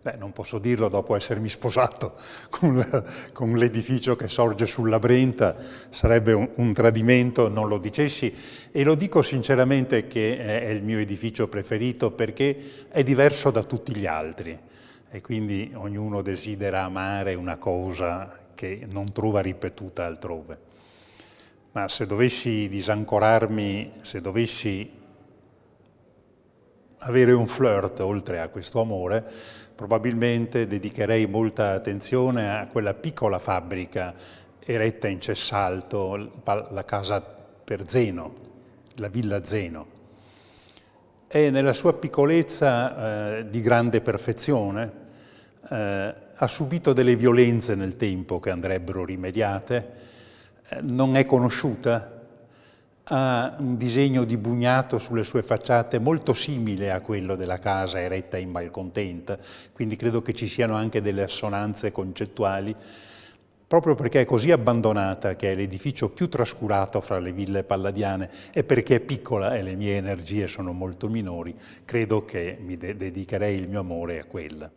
Beh, non posso dirlo dopo essermi sposato con l'edificio che sorge sulla Brenta, sarebbe un tradimento, non lo dicessi, e lo dico sinceramente che è il mio edificio preferito perché è diverso da tutti gli altri e quindi ognuno desidera amare una cosa che non trova ripetuta altrove. Ma se dovessi disancorarmi, se dovessi avere un flirt oltre a questo amore, probabilmente dedicherei molta attenzione a quella piccola fabbrica eretta in Cessalto, la casa per Zeno, la villa Zeno. E nella sua piccolezza di grande perfezione ha subito delle violenze nel tempo che andrebbero rimediate, non è conosciuta, ha un disegno di bugnato sulle sue facciate molto simile a quello della casa eretta in malcontenta, quindi credo che ci siano anche delle assonanze concettuali, proprio perché è così abbandonata che è l'edificio più trascurato fra le ville palladiane e perché è piccola e le mie energie sono molto minori, credo che mi dedicherei il mio amore a quella.